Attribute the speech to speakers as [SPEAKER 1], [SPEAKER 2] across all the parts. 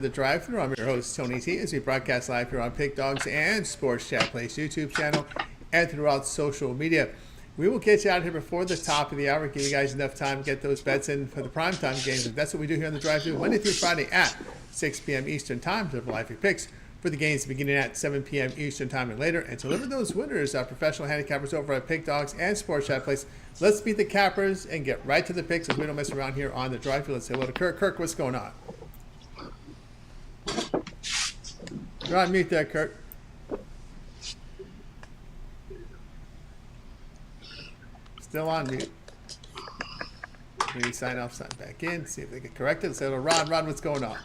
[SPEAKER 1] The drive-thru. I'm your host Tony T. As we broadcast live here on Pick Dawgz and Sports Chat Place YouTube channel and throughout social media. We will get you out here before the top of the hour, give you guys enough time to get those bets in for the primetime games. And that's what we do here on the drive-thru Monday through Friday at 6 p.m. Eastern Time to live your picks for the games beginning at 7 p.m. Eastern Time and later. And to deliver those winners, our professional handicappers over at Pick Dawgz and Sports Chat Place. Let's beat the cappers and get right to the picks as we don't mess around here on the drive-thru. Let's say hello to Kirk. Kirk, what's going on? You're on mute there, Kurt. Still on mute. Maybe sign off, sign back in, see if they get corrected. So, Ron, what's going on?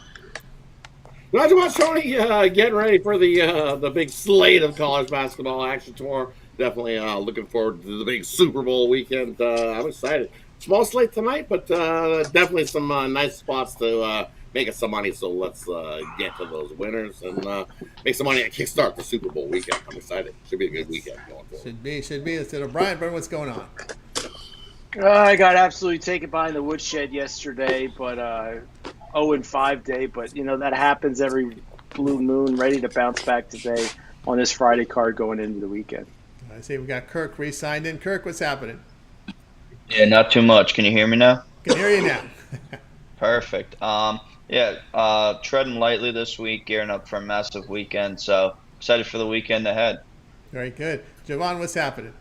[SPEAKER 2] Not too much, Tony. Getting ready for the big slate of college basketball action tomorrow. Definitely looking forward to the big Super Bowl weekend. I'm excited. Small slate tonight, but definitely some nice spots to make us some money. So let's get to those winners and make some money and kickstart the Super Bowl weekend. I'm excited. Should be a good weekend going forward.
[SPEAKER 1] Should be. Instead of Brian, what's going on?
[SPEAKER 3] I got absolutely taken behind the woodshed yesterday, but 0-5 day. But, that happens every blue moon, ready to bounce back today on this Friday card going into the weekend.
[SPEAKER 1] I see we got Kirk re-signed in. Kirk, what's happening?
[SPEAKER 4] Yeah, not too much. Can you hear me now?
[SPEAKER 1] Can hear you now.
[SPEAKER 4] Perfect. Treading lightly this week, gearing up for a massive weekend. So excited for the weekend ahead.
[SPEAKER 1] Very good. Javon, what's happening?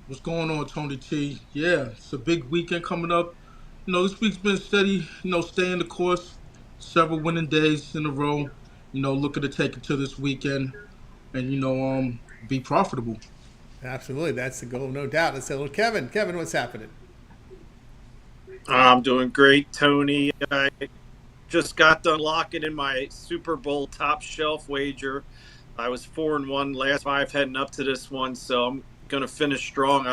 [SPEAKER 5] What's going on, Tony T? Yeah, it's a big weekend coming up. This week's been steady, staying the course. Several winning days in a row. Looking to take it to this weekend and, be profitable.
[SPEAKER 1] Absolutely. That's the goal, no doubt. Let's say hello, Kevin. Kevin, what's happening?
[SPEAKER 6] I'm doing great, Tony. I just got done locking in my Super Bowl top shelf wager. I was 4-1 last 5 heading up to this one, so I'm going to finish strong.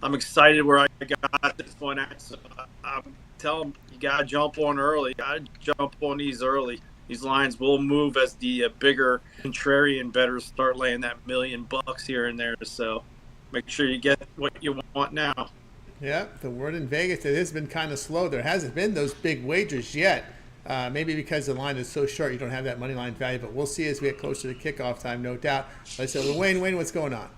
[SPEAKER 6] I'm excited where I got this one at. So I'm telling them, you got to jump on early. Got to jump on these early. These lines will move as the bigger contrarian bettors start laying that $1 million here and there. So make sure you get what you want now.
[SPEAKER 1] Yeah, the word in Vegas, it has been kind of slow. There hasn't been those big wagers yet. Maybe because the line is so short, you don't have that money line value. But we'll see as we get closer to kickoff time, no doubt. Let's say, Wayne, what's going on?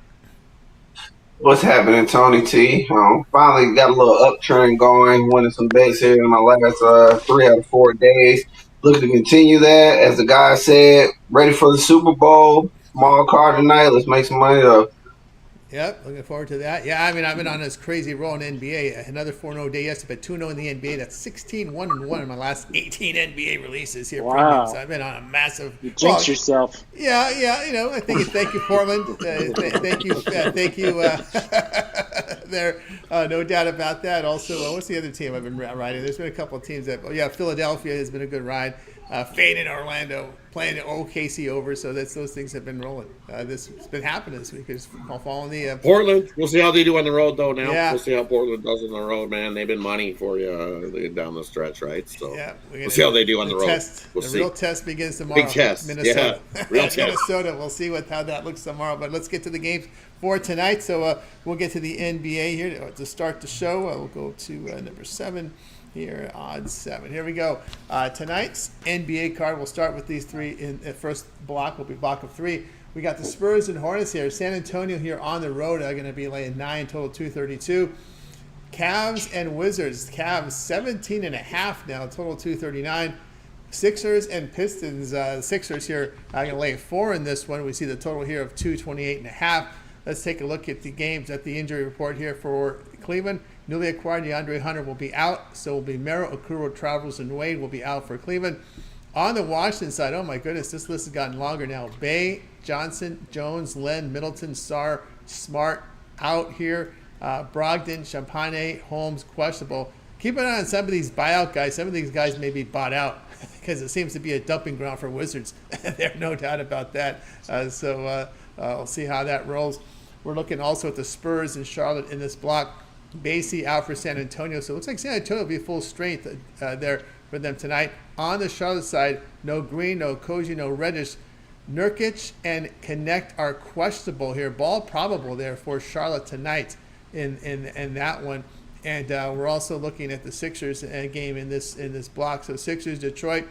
[SPEAKER 7] What's happening, Tony T? Finally got a little uptrend going, winning some bets here in my last 3 out of 4 days. Looking to continue that. As the guy said, ready for the Super Bowl. Small card tonight. Let's make some money up.
[SPEAKER 1] Yep, looking forward to that. Yeah, I've been on this crazy roll in NBA. Another 4-0 day yesterday, but 2-0 in the NBA. That's 16-1-1 in my last 18 NBA releases here.
[SPEAKER 3] Wow.
[SPEAKER 1] So I've been on a massive.
[SPEAKER 3] You jinxed yourself.
[SPEAKER 1] Yeah. I think thank you, Portland. Thank you. There, no doubt about that. Also, what's the other team I've been riding? There's been a couple of teams that. Philadelphia has been a good ride. Fade in Orlando, playing OKC over, so those things have been rolling. This has been happening this week. It's following the
[SPEAKER 2] Portland. We'll see how they do on the road, though. Now
[SPEAKER 1] Yeah.
[SPEAKER 2] We'll see how Portland does on the road, man. They've been money for you down the stretch, right? So
[SPEAKER 1] yeah,
[SPEAKER 2] we'll see how they do on the road.
[SPEAKER 1] The real test begins tomorrow.
[SPEAKER 2] Big test,
[SPEAKER 1] Minnesota.
[SPEAKER 2] yeah. Real test.
[SPEAKER 1] Minnesota. We'll see how that looks tomorrow. But let's get to the games for tonight. So we'll get to the NBA here to start the show. We'll go to number 7. Here, odds 7. Here we go. Tonight's NBA card, we'll start with these 3. In the first block will be block of 3. We got the Spurs and Hornets here. San Antonio here on the road are going to be laying 9, total 232. Cavs and Wizards. Cavs 17.5 now, total 239. Sixers and Pistons. The Sixers here are going to lay 4 in this one. We see the total here of 228.5. Let's take a look at the games at the injury report here for Cleveland. Newly acquired DeAndre Hunter will be out. So will be Mero, Okoro, Travers, and Wade will be out for Cleveland. On the Washington side, oh my goodness, this list has gotten longer now. Bay, Johnson, Jones, Len, Middleton, Sarr, Smart out here. Brogdon, Champagne, Holmes, questionable. Keep an eye on some of these buyout guys. Some of these guys may be bought out because it seems to be a dumping ground for Wizards. There's no doubt about that. We'll see how that rolls. We're looking also at the Spurs and Charlotte in this block. Basie out for San Antonio. So it looks like San Antonio will be full strength there for them tonight. On the Charlotte side, no Green, no Koji, no Reddish. Nurkic and Connect are questionable here. Ball probable there for Charlotte tonight in that one. And we're also looking at the Sixers game in this block. So Sixers, Detroit.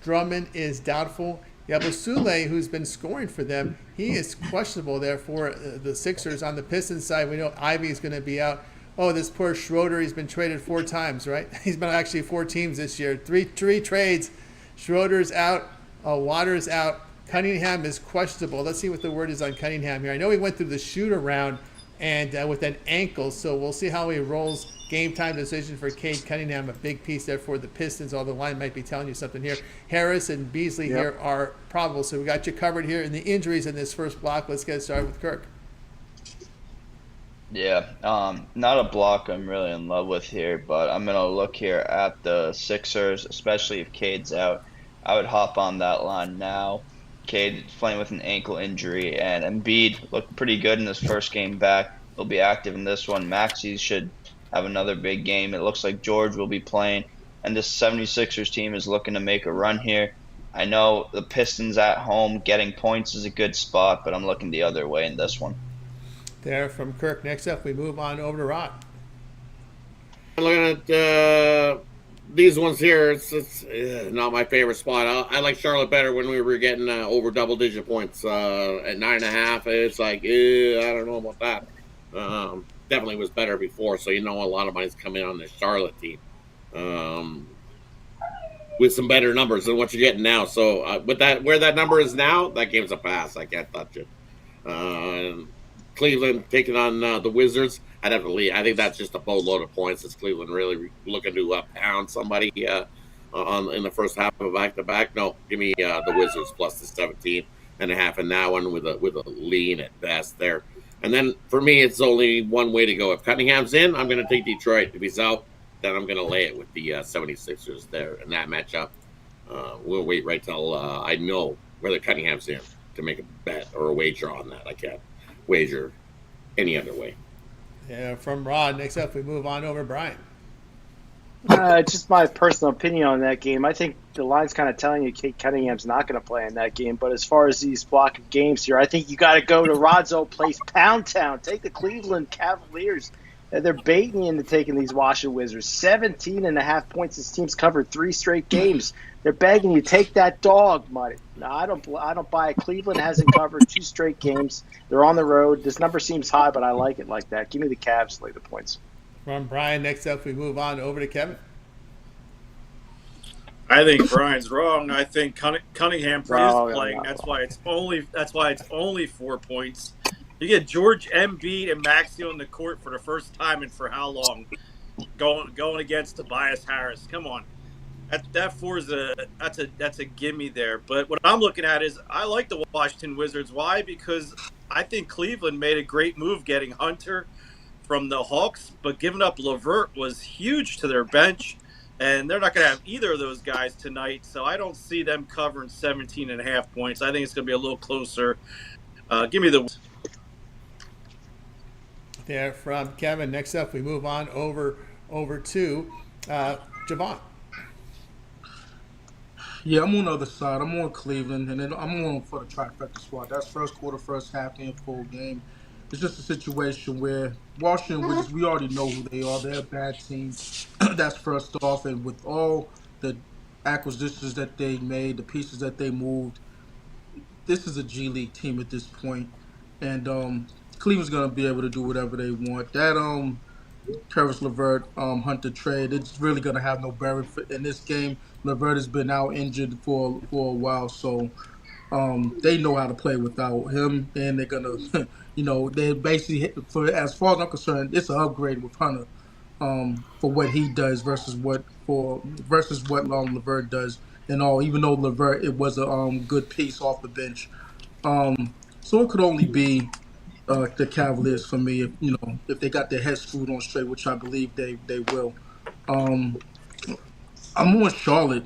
[SPEAKER 1] Drummond is doubtful. Yabusele, who's been scoring for them, he is questionable there for the Sixers. On the Pistons side, we know Ivy is going to be out. Oh, this poor Schroeder, he's been traded 4 times, right? He's been actually 4 teams this year. Three trades. Schroeder's out. Waters out. Cunningham is questionable. Let's see what the word is on Cunningham here. I know he went through the shoot-around and with an ankle, so we'll see how he rolls. Game time decision for Cade Cunningham, a big piece there for the Pistons, although the line might be telling you something here. Harris and Beasley here are probable, so we got you covered here in the injuries in this first block. Let's get started with Kirk.
[SPEAKER 4] Yeah, not a block I'm really in love with here, but I'm going to look here at the Sixers, especially if Cade's out. I would hop on that line now. Cade playing with an ankle injury, and Embiid looked pretty good in his first game back. He'll be active in this one. Maxey should have another big game. It looks like George will be playing, and this 76ers team is looking to make a run here. I know the Pistons at home getting points is a good spot, but I'm looking the other way in this one.
[SPEAKER 1] There from Kirk. Next up, we move on over to Rod.
[SPEAKER 2] Looking at these ones here, it's not my favorite spot. I like Charlotte better when we were getting over double-digit points at 9.5. It's like, I don't know about that. Definitely was better before, so a lot of money's coming on the Charlotte team with some better numbers than what you're getting now. So with that, where that number is now, that game's a pass. I can't touch it. Cleveland taking on the Wizards. I'd have to leave. I think that's just a boatload of points. It's Cleveland really looking to pound somebody in the first half of a back-to-back. No, give me the Wizards plus the 17.5 in that one with a lean at best there. And then for me, it's only one way to go. If Cunningham's in, I'm going to take Detroit. If he's out, then I'm going to lay it with the 76ers there in that matchup. We'll wait right till I know whether Cunningham's in to make a bet or a wager on that. I can't wager any other way.
[SPEAKER 1] Yeah, from Rod. Next up, we move on over to Brian.
[SPEAKER 3] Just my personal opinion on that game. I think the line's kind of telling you Kate Cunningham's not going to play in that game. But as far as these block of games here, I think you got to go to Rod's old place, Pound Town. Take the Cleveland Cavaliers. They're baiting you into taking these Washington Wizards. 17.5 points. This team's covered 3 straight games. They're begging you, take that dog money. No, I don't buy it. Cleveland hasn't covered 2 straight games. They're on the road. This number seems high, but I like it like that. Give me the Cavs, lay the points.
[SPEAKER 1] From Brian, next up, we move on over to Kevin.
[SPEAKER 6] I think Brian's wrong. I think Cunningham is playing. That's why it's only 4 points. You get George Embiid and Maxey on the court for the first time and for how long? Going against Tobias Harris. Come on. That 4 is that's a gimme there. But what I'm looking at is I like the Washington Wizards. Why? Because I think Cleveland made a great move getting Hunter from the Hawks, but giving up LeVert was huge to their bench, and they're not going to have either of those guys tonight. So I don't see them covering 17.5 points. I think it's going to be a little closer. Give me the.
[SPEAKER 1] There from Kevin. Next up, we move on over to Javon.
[SPEAKER 5] Yeah, I'm on the other side. I'm on Cleveland, and then I'm on for the trifecta squad. That's first quarter, first half game, full game. It's just a situation where Washington Wizards, we already know who they are. They're a bad team. That's first off. And with all the acquisitions that they made, the pieces that they moved, this is a G League team at this point. And Cleveland's going to be able to do whatever they want. That Curtis LeVert Hunter trade, it's really going to have no bearing in this game. LeVert has been out injured for a while, so they know how to play without him, and they're gonna, they basically, as far as I'm concerned, it's an upgrade with Hunter for what he does versus what LeVert does and all. Even though LeVert, it was a good piece off the bench, so it could only be the Cavaliers for me if they got their heads screwed on straight, which I believe they will. I'm on Charlotte.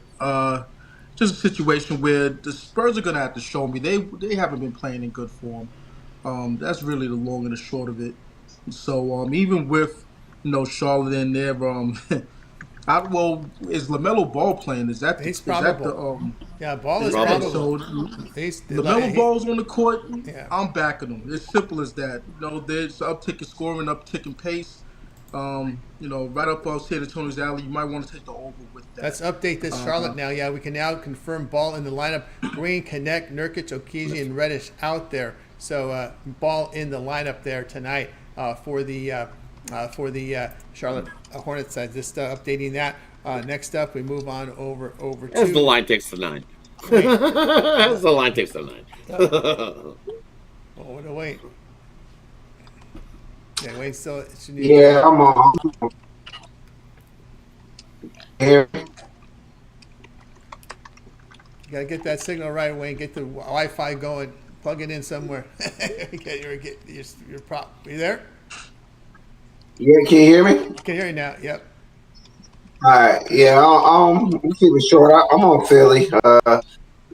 [SPEAKER 5] Just a situation where the Spurs are going to have to show me. They haven't been playing in good form. That's really the long and the short of it. So even with Charlotte in there, is LaMelo Ball playing? Is that
[SPEAKER 1] he's probable? Ball is probable.
[SPEAKER 5] So LaMelo Ball's on the court. Yeah. I'm backing him. It's simple as that. There's uptick in scoring, uptick in pace. Right up on San Antonio's alley. You might want to take the over with that.
[SPEAKER 1] Let's update this Charlotte now. Yeah, we can now confirm Ball in the lineup. Green, Connect, Nurkic, Okizi, and Reddish out there. So Ball in the lineup there tonight for the Charlotte Hornets side. Just updating that. Next up, we move on over to.
[SPEAKER 2] As the line takes the 9. As the line takes the 9.
[SPEAKER 1] Oh, wait. Yeah, wait. So
[SPEAKER 7] yeah, I'm on. Here.
[SPEAKER 1] You gotta get that signal right, Wayne. Get the Wi-Fi going. Plug it in somewhere. Get your prop. Are you there?
[SPEAKER 7] Yeah, can you hear me?
[SPEAKER 1] Can hear you now. Yep.
[SPEAKER 7] All right. Yeah, I'll keep it short. I'm on Philly.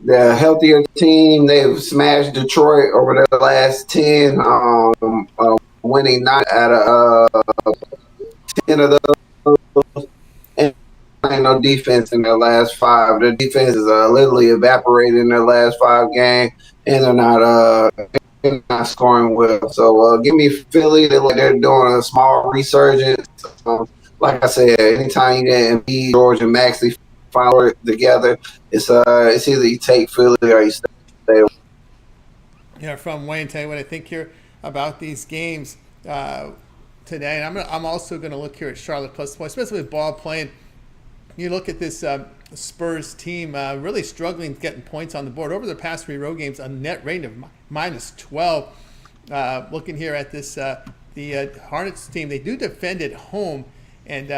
[SPEAKER 7] The healthier team. They've smashed Detroit over the last 10. Winning 9 out of 10 of those. And no defense in their last 5. Their defense is literally evaporated in their last 5 games, and they're not scoring well. So give me Philly. They're doing a small resurgence. Like I said, anytime you get Embiid, George, and Maxey follow together, it's either you take Philly or you stay.
[SPEAKER 1] Yeah, from Wayne, tell you what I think here about these games today. And I'm also going to look here at Charlotte plus points, especially with Ball playing. You look at this Spurs team really struggling getting points on the board over the past 3 road games, a net rating of minus 12. Looking here at this the Hornets team, they do defend at home, and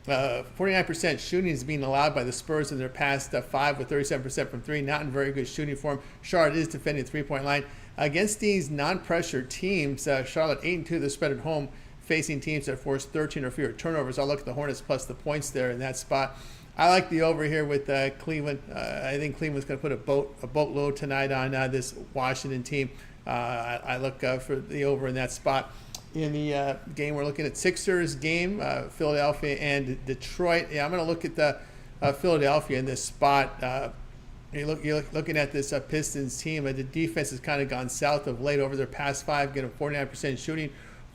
[SPEAKER 1] 49% shooting is being allowed by the Spurs in their past 5 with 37% from 3. Not in very good shooting form. Charlotte is defending the 3-point line. Against these non-pressure teams, Charlotte 8-2 the spread at home, facing teams that force 13 or fewer turnovers. I'll look at the Hornets plus the points there in that spot. I like the over here with Cleveland. I think Cleveland's going to put a boatload tonight on this Washington team. I look for the over in that spot. In the game, we're looking at Sixers game, Philadelphia and Detroit. Yeah, I'm going to look at the Philadelphia in this spot. You're looking at this Pistons team. The defense has kind of gone south of late over their past 5, getting 49% shooting,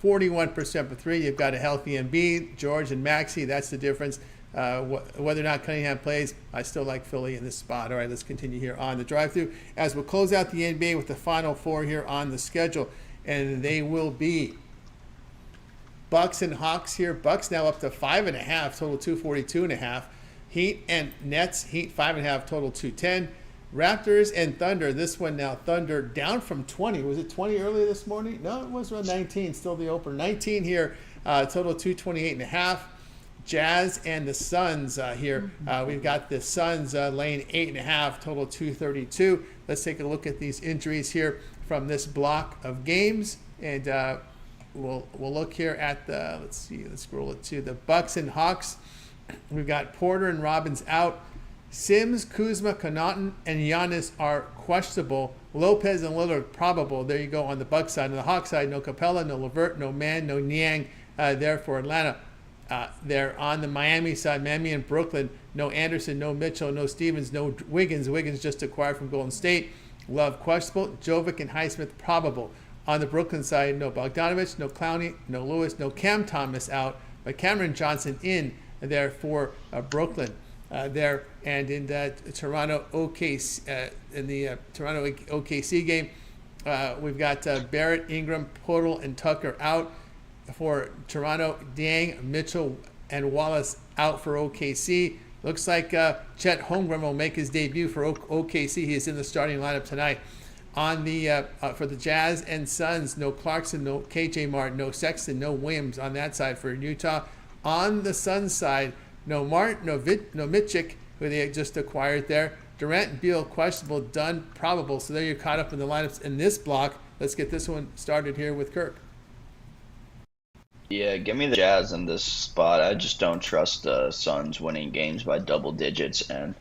[SPEAKER 1] 41% for 3. You've got a healthy Embiid, George, and Maxey. That's the difference. Whether or not Cunningham plays, I still like Philly in this spot. All right, let's continue here on the drive-through as we'll close out the NBA with the final 4 here on the schedule, and they will be Bucks and Hawks here. Bucks now up to 5.5, total 242.5. Heat and Nets, Heat 5.5, total 210. Raptors and Thunder, this one now, Thunder down from 20. Was it 20 earlier this morning? No, it was around 19, still the opener. 19 here, total 228.5. Jazz and the Suns here. We've got the Suns laying 8.5, total 232. Let's take a look at these injuries here from this block of games. And we'll look here at the, let's scroll it to the Bucks and Hawks. We've got Porter and Robbins out. Sims, Kuzma, Connaughton, and Giannis are questionable. Lopez and Lillard probable. There you go on the Bucks side. On the Hawks side, no Capella, no LeVert, no Mann, no Niang there for Atlanta. They're on the Miami side, Miami and Brooklyn. No Anderson, no Mitchell, no Stevens, no Wiggins. Wiggins just acquired from Golden State. Love questionable. Jovic and Highsmith probable. On the Brooklyn side, no Bogdanovich, no Clowney, no Lewis, no Cam Thomas out, but Cameron Johnson in there for Brooklyn. There and in the Toronto OKC in the Toronto OKC game, we've got Barrett, Ingram, Portal, and Tucker out for Toronto. Dang, Mitchell, and Wallace out for OKC. Looks like Chet Holmgren will make his debut for OKC. He is in the starting lineup tonight. On the for the Jazz and Suns, no Clarkson, no KJ Martin, no Sexton, no Williams on that side for Utah. On the Suns side, no Martin, no Mitchik, who they just acquired there. Durant and Beal questionable, Dunn probable. So there you're caught up in the lineups in this block. Let's get this one started here with Kirk.
[SPEAKER 4] Yeah, give me the Jazz in this spot. I just don't trust the Suns winning games by double digits. And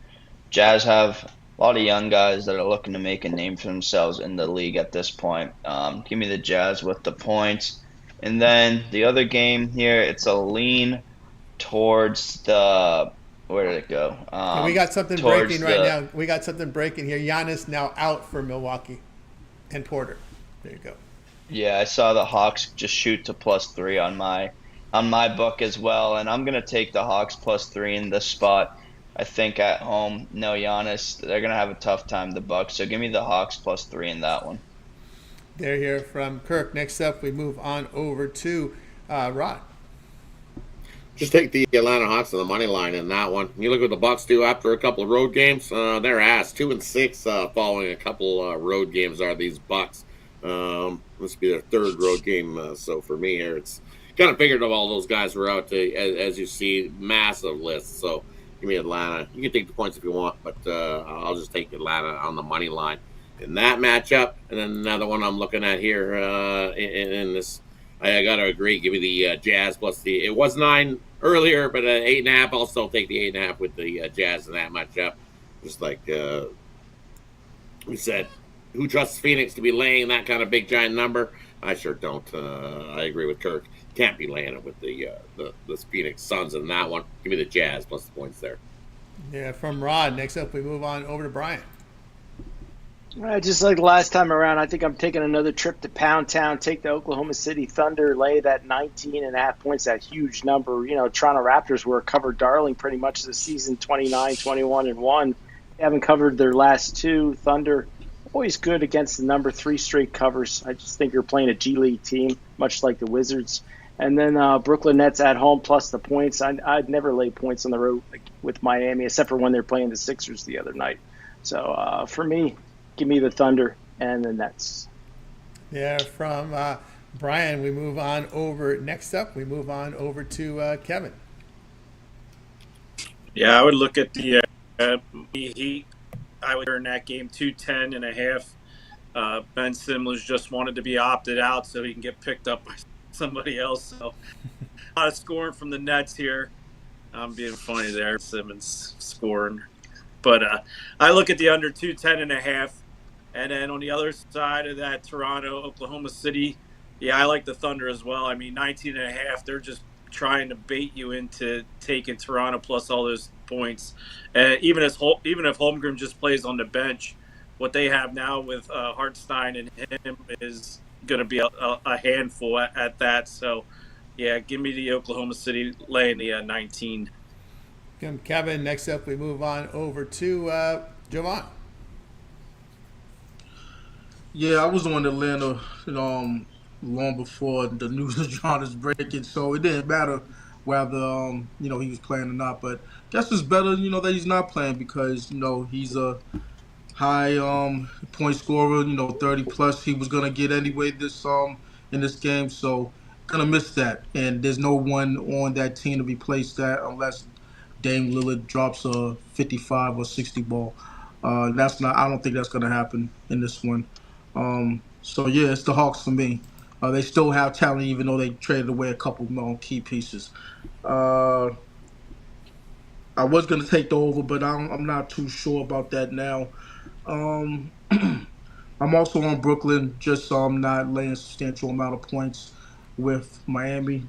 [SPEAKER 4] Jazz have a lot of young guys that are looking to make a name for themselves in the league at this point. Give me the Jazz with the points. And then the other game here, it's a lean towards the – where did it go?
[SPEAKER 1] We got something breaking right now. We got something breaking here. Giannis now out for Milwaukee and Porter. There you go.
[SPEAKER 4] Yeah, I saw the Hawks just shoot to +3 on my on my book as well, and I'm gonna take the Hawks +3 in this spot. I think at home, no Giannis, they're gonna have a tough time, the Bucks. So give me the Hawks +3 in that one.
[SPEAKER 1] They're here from Kirk. Next up, we move on over to Rod.
[SPEAKER 2] Just take the Atlanta Hawks on the money line in that one. You look what the Bucks do after a couple of road games. They're ass 2-6 following a couple road games. Are these Bucks? This will be their third road game. So for me here, it's kind of figured all those guys were out. As you see, massive list. So give me Atlanta. You can take the points if you want, but I'll just take Atlanta on the money line in that matchup. And then another one I'm looking at here in this. I got to agree. Give me the Jazz plus the. It was 9 earlier, but 8.5. I'll still take the 8.5 with the Jazz in that matchup. Just like we said, who trusts Phoenix to be laying that kind of big giant number? I sure don't. I agree with Kirk. Can't be laying it with the Phoenix Suns in that one. Give me the Jazz plus the points there.
[SPEAKER 1] Yeah, from Rod. Next up, we move on over to Brian.
[SPEAKER 3] Just like last time around, I think I'm taking another trip to Pound Town, take the Oklahoma City Thunder, lay that 19.5 points, that huge number. You know, Toronto Raptors were a covered darling pretty much this season, 29, 21, and 1. They haven't covered their last two. Thunder, always good against the number, 3 straight covers. I just think you're playing a G League team, much like the Wizards. And then Brooklyn Nets at home plus the points. I'd never lay points on the road with Miami, except for when they're playing the Sixers the other night. So for me, give me the Thunder and the Nets.
[SPEAKER 1] Yeah, from Brian, we move on over. Next up, we move on over to Kevin.
[SPEAKER 6] Yeah, I would look at the Heat. I would turn that game 210.5. Ben Simmons just wanted to be opted out so he can get picked up by somebody else. So a lot of scoring from the Nets here. I'm being funny there. Simmons scoring. But I look at the under 210.5. And then on the other side of that, Toronto, Oklahoma City, yeah, I like the Thunder as well. I mean, 19.5, they're just trying to bait you into taking Toronto plus all those points. Even if Holmgren just plays on the bench, what they have now with Hartenstein and him is going to be a handful at that. So, yeah, give me the Oklahoma City laying the 19.
[SPEAKER 1] Kevin, next up, we move on over to Jovan.
[SPEAKER 5] Yeah, I was on Atlanta, long before the news of John is breaking, so it didn't matter whether he was playing or not. But I guess it's better, that he's not playing because he's a high point scorer, 30 plus. He was gonna get anyway this in this game, so gonna miss that. And there's no one on that team to replace that unless Dame Lillard drops a 55 or 60 ball. I don't think that's gonna happen in this one. So yeah, it's the Hawks for me. They still have talent, even though they traded away a couple key pieces. I was gonna take the over, but I'm not too sure about that now. I'm also on Brooklyn, just so I'm not laying a substantial amount of points with Miami.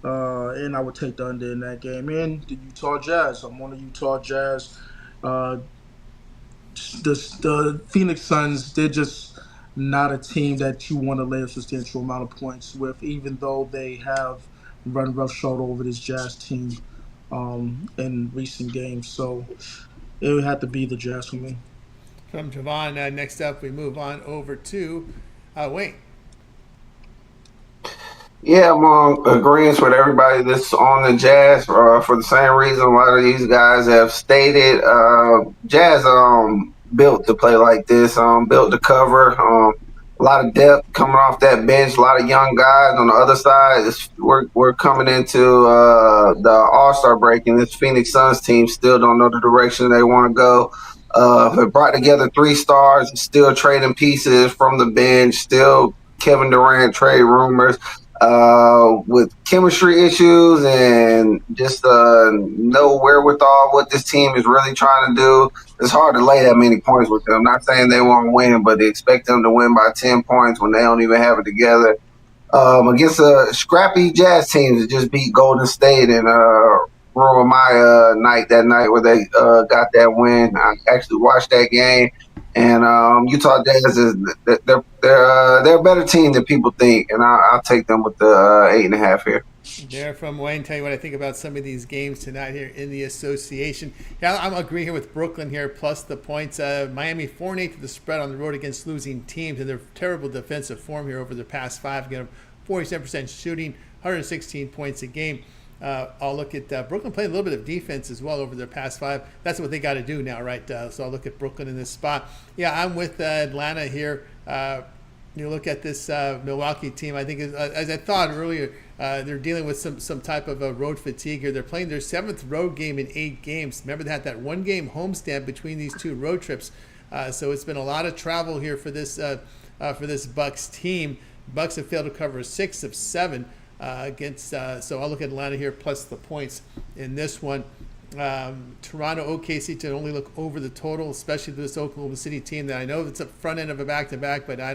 [SPEAKER 5] And I would take the under in that game. And the Utah Jazz. I'm on the Utah Jazz. The Phoenix Suns, they're just not a team that you want to lay a substantial amount of points with, even though they have run roughshod over this Jazz team in recent games. So it would have to be the Jazz for me.
[SPEAKER 1] From Jovan, next up, we move on over to Wayne.
[SPEAKER 7] Yeah, I'm on agreement with everybody that's on the Jazz for the same reason a lot of these guys have stated. Jazz built to play like this, built to cover. A lot of depth coming off that bench, a lot of young guys on the other side. We're coming into the All-Star break, and this Phoenix Suns team still don't know the direction they want to go. They brought together 3 stars, still trading pieces from the bench, still Kevin Durant trade rumors. With chemistry issues and just no wherewithal what this team is really trying to do, it's hard to lay that many points with them. I'm not saying they won't win, but they expect them to win by 10 points when they don't even have it together. Against a scrappy Jazz team that just beat Golden State and ruined my night that night where they got that win. I actually watched that game, And Utah Jazz is they're a better team than people think, and I'll take them with the 8.5 here.
[SPEAKER 1] There from Wayne. Tell you what I think about some of these games tonight here in the association. Yeah, I'm agreeing here with Brooklyn here, plus the points. Miami 4-8 to the spread on the road against losing teams, and their terrible defensive form here over the past 5. Again, 47% shooting, 116 points a game. I'll look at Brooklyn playing a little bit of defense as well over their past 5. That's what they got to do now, right? So I'll look at Brooklyn in this spot. Yeah, I'm with Atlanta here. You look at this Milwaukee team, I think, as I thought earlier, they're dealing with some type of road fatigue here. They're playing their 7th road game in 8 games. Remember that 1-game homestand between these 2 road trips. So it's been a lot of travel here for this Bucks team. Bucks have failed to cover 6 of 7 against. So I'll look at Atlanta here plus the points in this one. Toronto OKC to only look over the total, especially this Oklahoma City team that I know it's a front end of a back-to-back, but I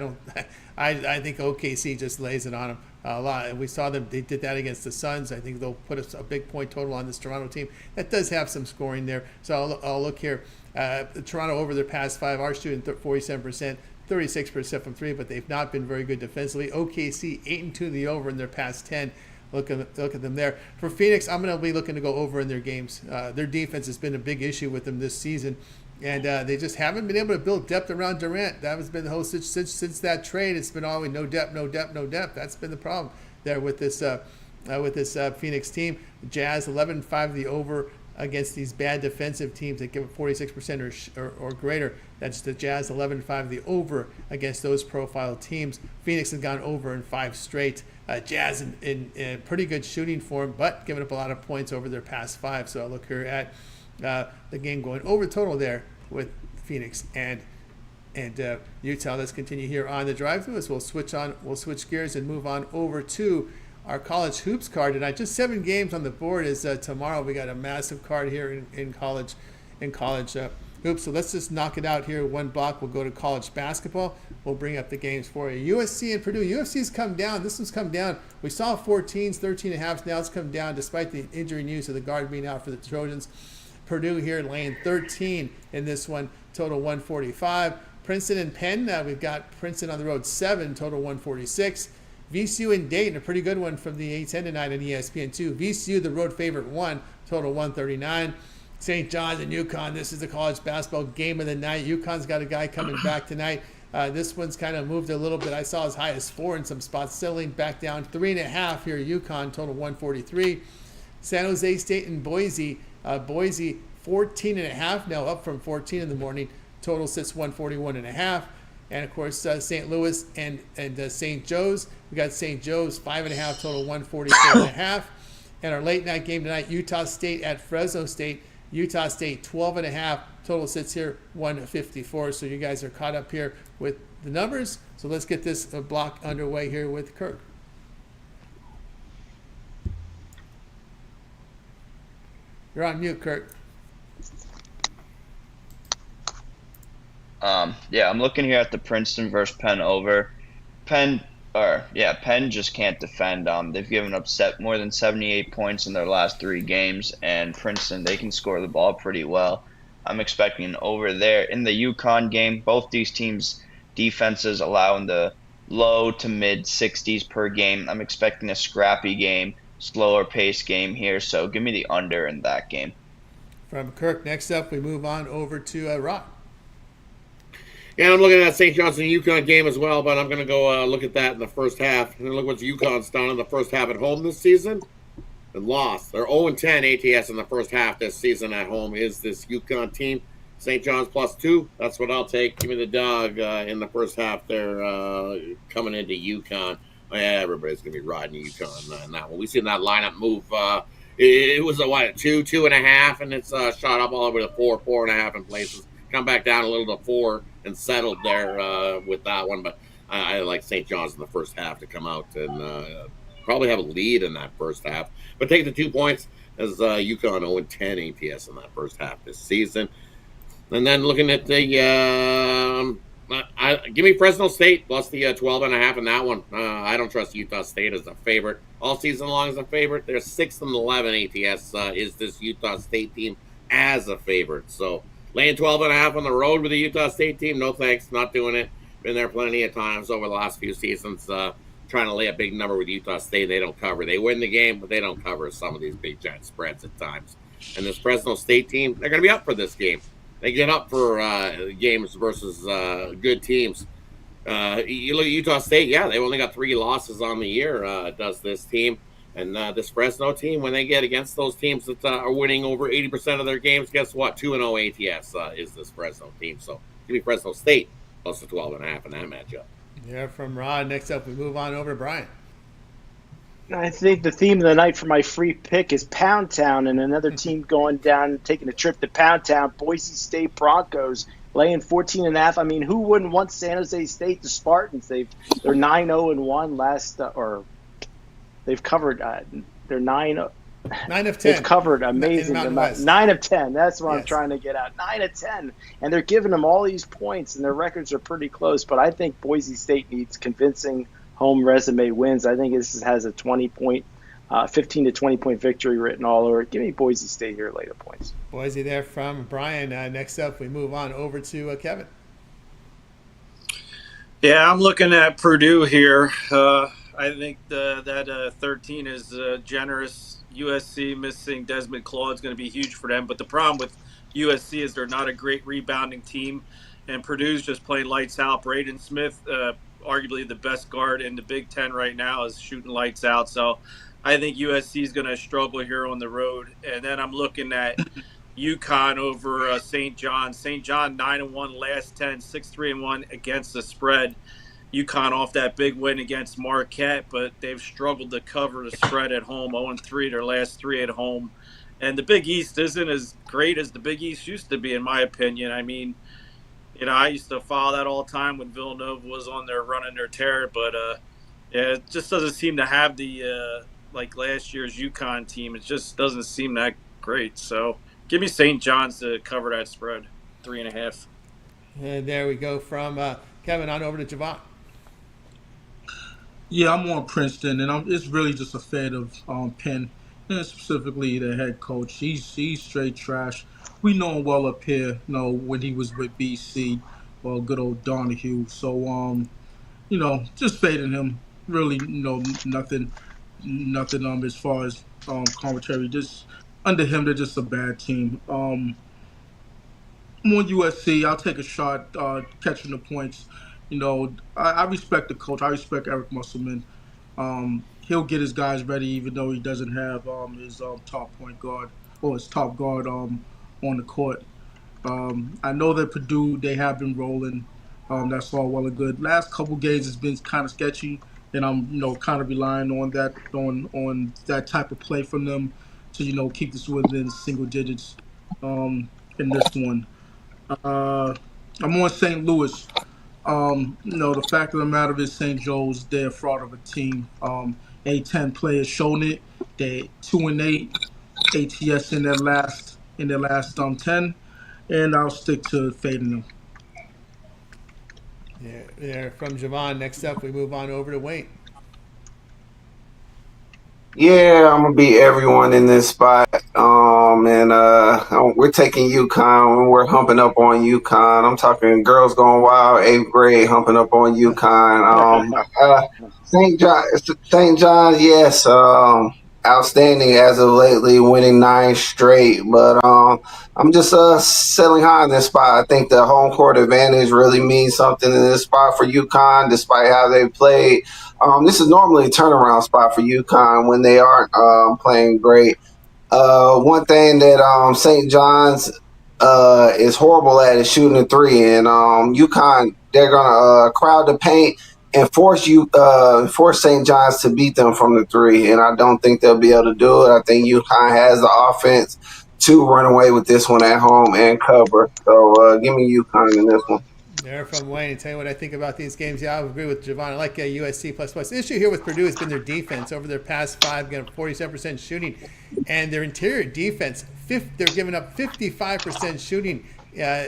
[SPEAKER 1] think OKC just lays it on them a lot. And we saw them, they did that against the Suns. I think they'll put a big point total on this Toronto team. That does have some scoring there. So I'll look here. Toronto over their past 5 are shooting 47%. 36% from 3, but they've not been very good defensively. OKC 8-2 the over in their past 10. Look at them there. For Phoenix, I'm going to be looking to go over in their games. Their defense has been a big issue with them this season, and they just haven't been able to build depth around Durant. That has been the whole since that trade. It's been always no depth. That's been the problem there with this Phoenix team. Jazz 11-5 the over against these bad defensive teams that give it 46% or greater. That's the Jazz 11-5 the over against those profile teams. Phoenix has gone over in 5 straight. Jazz in pretty good shooting form, but giving up a lot of points over their past 5. So I'll look here at the game going over total there with Phoenix and Utah. Let's continue here on the drive-thru as we'll switch gears and move on over to our college hoops card tonight. Just 7 games on the board. Is tomorrow we got a massive card here in college hoops. So let's just knock it out here. 1 block. We'll go to college basketball. We'll bring up the games for you. USC and Purdue. USC's come down. This one's come down. We saw 14s, 13.5s. Now it's come down despite the injury news of the guard being out for the Trojans. Purdue here laying 13 in this one. Total 145. Princeton and Penn. We've got Princeton on the road 7. Total 146. VCU and Dayton, a pretty good one from the A10 tonight on ESPN2. VCU, the road favorite, 1, total 139. St. John's and UConn, this is the college basketball game of the night. UConn's got a guy coming back tonight. This one's kind of moved a little bit. I saw as high as 4 in some spots, settling back down 3.5 here. UConn, total 143. San Jose State and Boise. Boise, 14.5 now, up from 14 in the morning. Total sits 141.5. And, of course, St. Louis and St. Joe's. We got St. Joe's 5.5, total 144.5. And our late night game tonight, Utah State at Fresno State. Utah State 12.5, total sits here 154. So you guys are caught up here with the numbers. So let's get this block underway here with Kirk. You're on mute, Kirk.
[SPEAKER 4] Yeah, I'm looking here at the Princeton versus Penn over. Penn just can't defend. They've given up more than 78 points in their last 3 games, and Princeton, they can score the ball pretty well. I'm expecting an over there. In the UConn game, both these teams' defenses allow in the low to mid 60s per game. I'm expecting a scrappy game, slower pace game here, so give me the under in that game.
[SPEAKER 1] From Kirk, next up we move on over to Rock.
[SPEAKER 2] Yeah, I'm looking at that St. John's and UConn game as well, but I'm going to go look at that in the first half. And look what UConn's done in the first half at home this season. They lost. They're 0-10 ATS in the first half this season at home. Is this UConn team? St. John's +2. That's what I'll take. Give me the dog in the first half. They're coming into UConn. Oh, yeah, everybody's going to be riding UConn in that one. We've seen that lineup move. It was a 2.5, and it's shot up all over to 4.5 in places. Come back down a little to 4 and settled there with that one. But I like St. John's in the first half to come out and probably have a lead in that first half. But take the 2 points as UConn 0-10 ATS in that first half this season. And then looking at the give me Fresno State plus the 12.5 in that one. I don't trust Utah State as a favorite all season long as a favorite. They're 6-11 ATS is this Utah State team as a favorite. So Laying 12.5 on the road with the Utah State team, no thanks, not doing it. Been there plenty of times over the last few seasons, trying to lay a big number with Utah State. They don't cover. They win the game, but they don't cover some of these big giant spreads at times. And this Fresno State team, they're going to be up for this game. They get up for games versus good teams. You look at Utah State, yeah, they've only got 3 losses on the year, does this team. And this Fresno team, when they get against those teams that are winning over 80% of their games, guess what? 2-0 ATS is this Fresno team. So give me Fresno State plus the 12.5 in that matchup.
[SPEAKER 1] Yeah, from Rod. Next up, we move on over to Brian.
[SPEAKER 3] I think the theme of the night for my free pick is Pound Town, and another team going down, taking a trip to Pound Town, Boise State Broncos, laying 14.5. I mean, who wouldn't want San Jose State, the Spartans? They're 9-0-1 last, or they've covered. They're 9 of 10. They've covered amazing amount. 9 of 10. That's what I'm trying to get out. 9 of 10, and they're giving them all these points, and their records are pretty close. But I think Boise State needs convincing home resume wins. I think this has a 15 to 20 point victory written all over it. Give me Boise State here, later points.
[SPEAKER 1] Boise there from Brian. Next up, we move on over to Kevin.
[SPEAKER 6] Yeah, I'm looking at Purdue here. I think that 13 is generous. USC missing Desmond Claude is going to be huge for them. But the problem with USC is they're not a great rebounding team. And Purdue's just playing lights out. Braden Smith, arguably the best guard in the Big Ten right now, is shooting lights out. So I think USC is going to struggle here on the road. And then I'm looking at UConn over St. John. St. John 9-1 last 10, 6-3-1 against the spread. UConn off that big win against Marquette, but they've struggled to cover the spread at home. 0-3 their last 3 at home. And the Big East isn't as great as the Big East used to be, in my opinion. I mean, you know, I used to follow that all the time when Villanova was on there running their tear, but yeah, it just doesn't seem to have the like last year's UConn team. It just doesn't seem that great. So give me St. John's to cover that spread, 3.5.
[SPEAKER 1] And there we go from Kevin on over to Javon.
[SPEAKER 5] Yeah, I'm on Princeton, and it's really just a fan of Penn, and specifically the head coach. He's straight trash. We know him well up here, when he was with BC, or good old Donahue. So, just fading him. Really, nothing as far as commentary. Just under him, they're just a bad team. I'm on USC. I'll take a shot catching the points. I respect the coach. I respect Eric Musselman. He'll get his guys ready, even though he doesn't have his top point guard or his top guard on the court. I know that Purdue, they have been rolling. That's all well and good. Last couple games has been kind of sketchy, and I'm kind of relying on that on that type of play from them to keep this within single digits in this one. I'm on St. Louis. The fact of the matter is St. Joe's, they're a fraud of a team. A10 players shown it. They're 2-8 ATS in their last 10, and I'll stick to fading them.
[SPEAKER 1] Yeah, from Javon. Next up, we move on over to Wayne.
[SPEAKER 7] Yeah, I'm gonna beat everyone in this spot. We're taking UConn. We're humping up on UConn. I'm talking girls going wild, 8th grade, humping up on UConn. St. John's, yes, outstanding as of lately, winning 9 straight. But I'm just settling high in this spot. I think the home court advantage really means something in this spot for UConn, despite how they played. This is normally a turnaround spot for UConn when they aren't playing great. One thing that St. John's is horrible at is shooting a 3, and UConn, they're gonna crowd the paint and force St. John's to beat them from the 3, and I don't think they'll be able to do it. I think UConn has the offense to run away with this one at home and cover. So give me UConn in this one.
[SPEAKER 1] There from Wayne. Tell you what I think about these games. Yeah, I agree with Javon. I like USC plus. The issue here with Purdue has been their defense over their past 5, getting 47% shooting, and their interior defense. They're giving up 55% shooting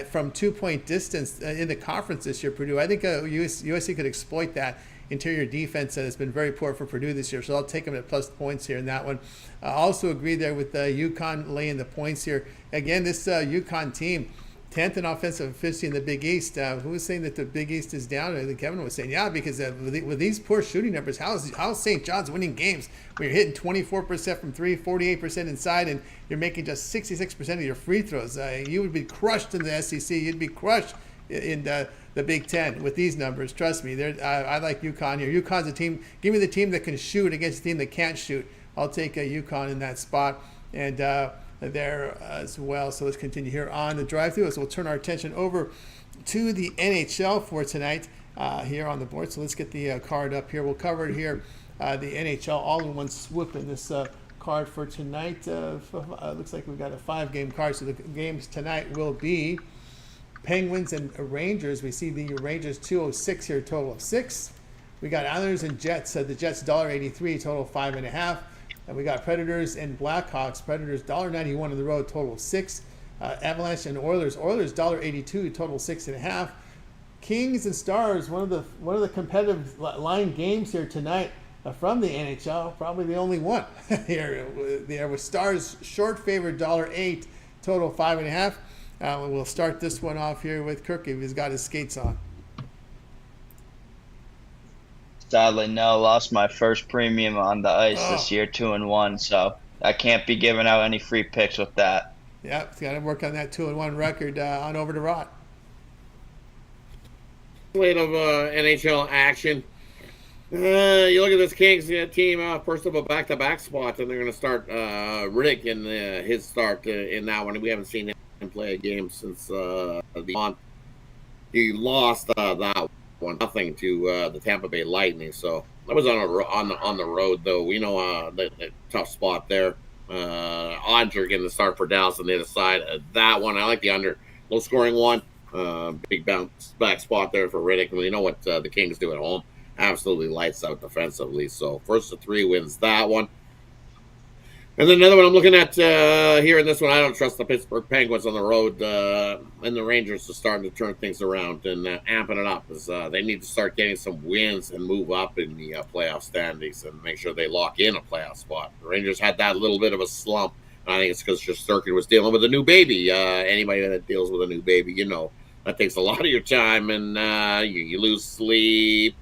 [SPEAKER 1] from 2-point distance in the conference this year. Purdue. I think USC could exploit that interior defense that has been very poor for Purdue this year. So I'll take them at plus points here in that one. I also agree there with UConn laying the points here. Again, this UConn team 10th in offensive efficiency in the Big East. Who was saying that the Big East is down? I think Kevin was saying, yeah, because with these poor shooting numbers, how is St. John's winning games when you're hitting 24% from three, 48% inside, and you're making just 66% of your free throws? You would be crushed in the SEC. You'd be crushed in the Big Ten with these numbers. Trust me. I like UConn here. UConn's a team. Give me the team that can shoot against the team that can't shoot. I'll take UConn in that spot. And there as well. So let's continue here on the drive-through as we'll turn our attention over to the NHL for tonight here on the board. So let's get the card up here. We'll cover it here, the NHL all in one swoop in this card for tonight. Looks like we've got a 5-game card. So the games tonight will be Penguins and Rangers. We see the Rangers 206 here, total of 6. We got Islanders and Jets. The Jets $1.83, total 5.5. And we got Predators and Blackhawks. Predators $1.91 on the road, total 6. Avalanche and Oilers. Oilers $1.82, total 6.5. Kings and Stars. One of the competitive line games here tonight from the NHL. Probably the only one here. There with Stars short favorite $1.08, total 5.5. We'll start this one off here with Kirk if he's got his skates on.
[SPEAKER 4] Sadly, no. Lost my first premium on the ice this year, 2-1. So I can't be giving out any free picks with that.
[SPEAKER 1] Yeah, got to work on that 2-1 record. On over to Rod.
[SPEAKER 2] Slate of NHL action. You look at this Kings team, first of a back-to-back spot, and they're going to start Riddick in his start in that one. We haven't seen him play a game since the month. He lost that 1-0 to the Tampa Bay Lightning. So that was on the road, though. We know the tough spot there. Odds are getting the start for Dallas on the other side. That one, I like the under, low scoring one. Big bounce back spot there for Riddick. And we know what the Kings do at home. Absolutely lights out defensively. So first of 3 wins that one. And then another one I'm looking at here in this one, I don't trust the Pittsburgh Penguins on the road, and the Rangers are starting to turn things around and amping it up as they need to start getting some wins and move up in the playoff standings and make sure they lock in a playoff spot. The Rangers had that little bit of a slump. I think it's because Shesterkin was dealing with a new baby. Anybody that deals with a new baby, you know, that takes a lot of your time, and you lose sleep.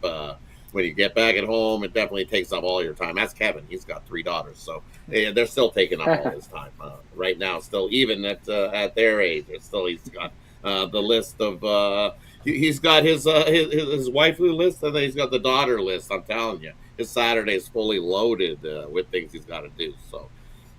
[SPEAKER 2] When you get back at home, it definitely takes up all your time. That's Kevin. He's got 3 daughters, so they're still taking up all his time right now. Still, even at their age, still he's got the list of he's got his wifely list, and then he's got the daughter list. I'm telling you, his Saturday is fully loaded with things he's got to do. So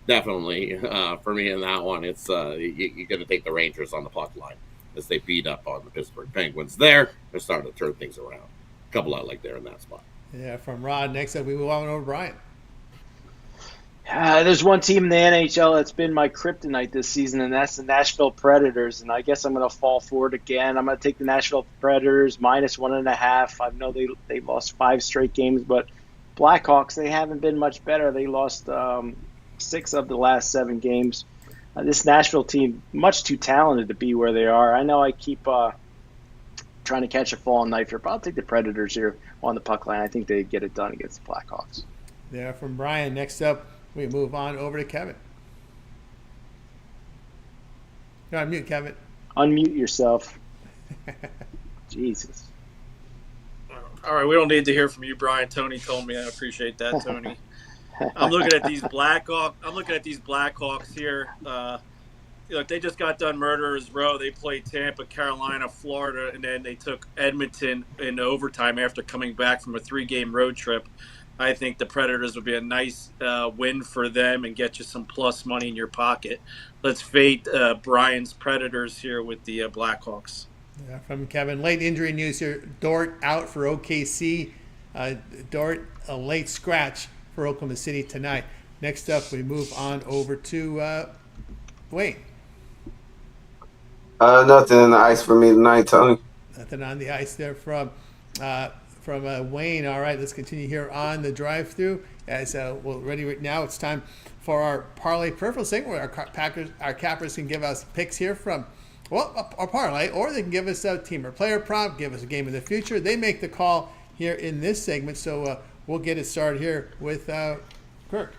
[SPEAKER 2] definitely for me in that one, it's you're going to take the Rangers on the puck line as they beat up on the Pittsburgh Penguins. They're starting to turn things around. Couple I like there in that spot.
[SPEAKER 1] Yeah, from Rod. Next up, we move on over to Brian.
[SPEAKER 3] There's one team in the NHL that's been my kryptonite this season, and that's the Nashville Predators. And I guess I'm going to fall for it again. I'm going to take the Nashville Predators -1.5. I know they lost 5 straight games, but Blackhawks, they haven't been much better. They lost 6 of the last 7 games. This Nashville team, much too talented to be where they are. I know I keep trying to catch a falling knife here, but I'll take the Predators here on the puck line. I think they get it done against the Blackhawks.
[SPEAKER 1] Yeah, from Brian. Next up, we move on over to Kevin. You're on mute, Kevin.
[SPEAKER 3] Unmute yourself. Jesus.
[SPEAKER 6] All right, we don't need to hear from you, Brian. Tony told me. I appreciate that, Tony. I'm looking at these Blackhawks here. Look, they just got done Murderers Row. They played Tampa, Carolina, Florida, and then they took Edmonton in overtime after coming back from a 3-game road trip. I think the Predators would be a nice win for them and get you some plus money in your pocket. Let's fade Brian's Predators here with the Blackhawks.
[SPEAKER 1] Yeah, from Kevin. Late injury news here. Dort out for OKC. Dort, a late scratch for Oklahoma City tonight. Next up, we move on over to Wayne.
[SPEAKER 7] Nothing in the ice for me tonight, Tony.
[SPEAKER 1] Nothing on the ice there from Wayne. All right, let's continue here on the drive-through. As we're ready right now, it's time for our parlay peripheral segment where our cappers can give us picks here from, a parlay, or they can give us a team or player prop, give us a game of the future. They make the call here in this segment, so we'll get it started here with Kirk.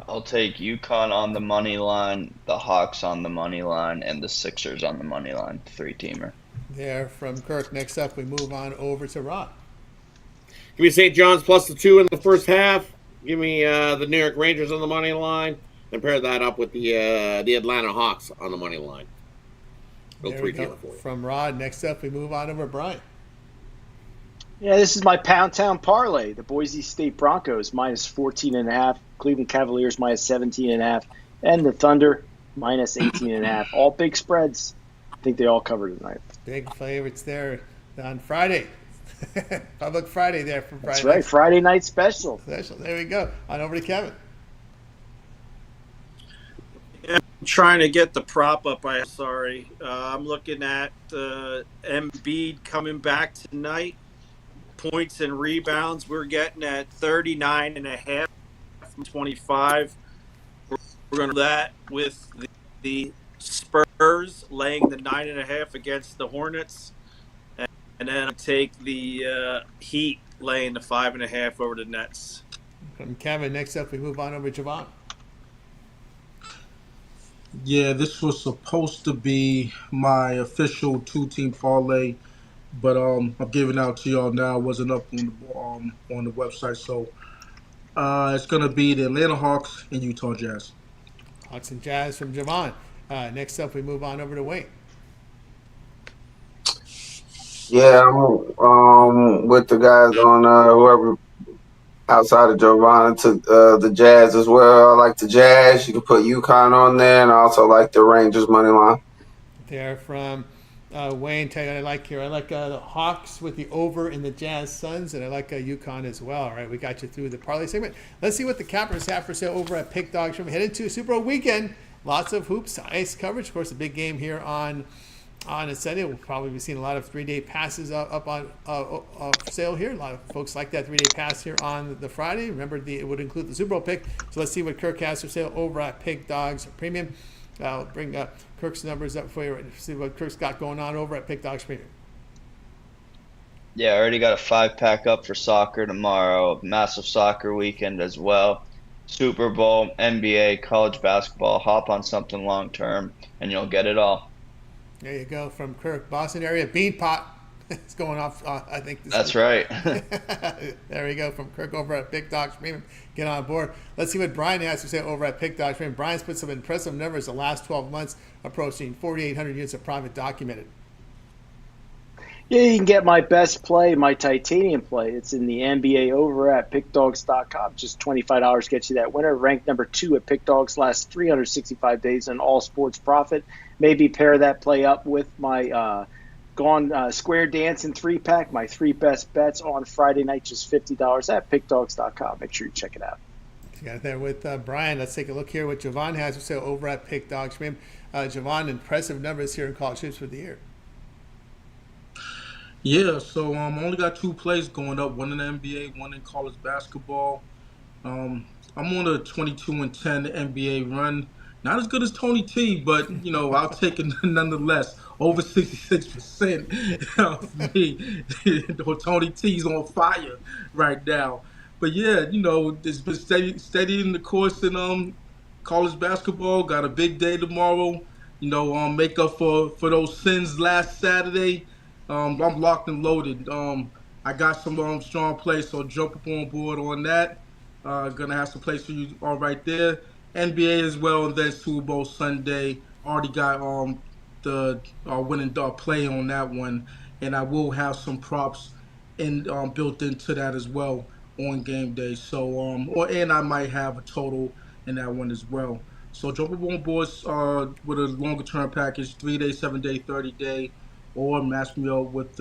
[SPEAKER 4] I'll take UConn on the money line, the Hawks on the money line, and the Sixers on the money line. 3-teamer.
[SPEAKER 1] There from Kirk. Next up, we move on over to Rod.
[SPEAKER 2] Give me St. John's plus the 2 in the first half. Give me the New York Rangers on the money line. And pair that up with the Atlanta Hawks on the money line.
[SPEAKER 1] There we go. From Rod. Next up, we move on over to Brian.
[SPEAKER 3] Yeah, this is my Pound Town parlay. The Boise State Broncos minus 14.5, Cleveland Cavaliers minus 17.5, and the Thunder minus 18.5. All big spreads. I think they all covered tonight.
[SPEAKER 1] Big favorites there on Friday. Public Friday there from Friday.
[SPEAKER 3] That's right, Friday night special.
[SPEAKER 1] There we go. On over to Kevin.
[SPEAKER 6] I'm trying to get the prop up. I'm looking at Embiid coming back tonight. Points and rebounds, we're getting at 39.5 from 25. We're going to do that with the Spurs laying the 9.5 against the Hornets. And then I'll take the Heat laying the 5.5 over the Nets.
[SPEAKER 1] From Kevin, next up we move on over to Javon.
[SPEAKER 5] Yeah, this was supposed to be my official 2-team parlay, but I'm giving out to y'all now. It wasn't up on the website, so it's gonna be the Atlanta Hawks and Utah Jazz.
[SPEAKER 1] Hawks and Jazz from Javon. Next up, we move on over to Wayne.
[SPEAKER 7] Yeah, I'm with the guys on whoever outside of Giovanna to the Jazz as well. I like the Jazz. You can put UConn on there, and I also like the Rangers money line.
[SPEAKER 1] There from Wayne. Tell you what I like here. I like the Hawks with the over in the Jazz Suns, and I like UConn as well. All right, we got you through the parlay segment. Let's see what the Cappers have for sale over at Pick Dawgz. We're headed to Super Bowl weekend. Lots of hoops, ice coverage. Of course, a big game here on a Sunday. We'll probably be seeing a lot of 3-day passes up on sale here. A lot of folks like that 3-day pass here on the Friday. Remember, it would include the Super Bowl pick. So let's see what Kirk has for sale over at Pick Dawgz Premium. I'll bring Kirk's numbers up for you right, see what Kirk's got going on over at Pick Dawgz Premium.
[SPEAKER 4] Yeah, I already got a 5-pack up for soccer tomorrow. Massive soccer weekend as well. Super Bowl, NBA, college basketball. Hop on something long term, and you'll get it all.
[SPEAKER 1] There you go from Kirk. Boston area bean pot. It's going off, I think.
[SPEAKER 4] That's right.
[SPEAKER 1] There we go from Kirk over at Pick Dawgz Premium. Get on board. Let's see what Brian has to say over at Pick Dawgz Premium. Brian's put some impressive numbers the last 12 months, approaching 4,800 units of profit documented.
[SPEAKER 3] Yeah, you can get my best play, my titanium play. It's in the NBA over at pickdawgz.com. Just $25 gets you that winner. Ranked number 2 at Pick Dawgz last 365 days in all sports profit. Maybe pair that play up with my Square Dancing 3-pack, my 3 best bets on Friday night, just $50 at pickdawgz.com. Make sure you check it out.
[SPEAKER 1] You got it there with Brian. Let's take a look here what Javon has for sale over at Pick Dawgz Premium. Javon, impressive numbers here in college hoops for the year.
[SPEAKER 5] Yeah, so only got 2 plays going up, one in the NBA, one in college basketball. I'm on a 22-10 NBA run. Not as good as Tony T, but I'll take it nonetheless. Over 66% for me. Tony T's on fire right now. But yeah, it's been steady in the course in college basketball. Got a big day tomorrow. Make up for those sins last Saturday. I'm locked and loaded. I got some strong plays, so jump up on board on that. Gonna have some plays for you all right there. NBA as well, and then Super Bowl Sunday. Already got the winning play on that one, and I will have some props built into that as well on game day. So and I might have a total in that one as well. So jump up on board with a longer term package, 3-day, 7-day, 30-day. Or match me up with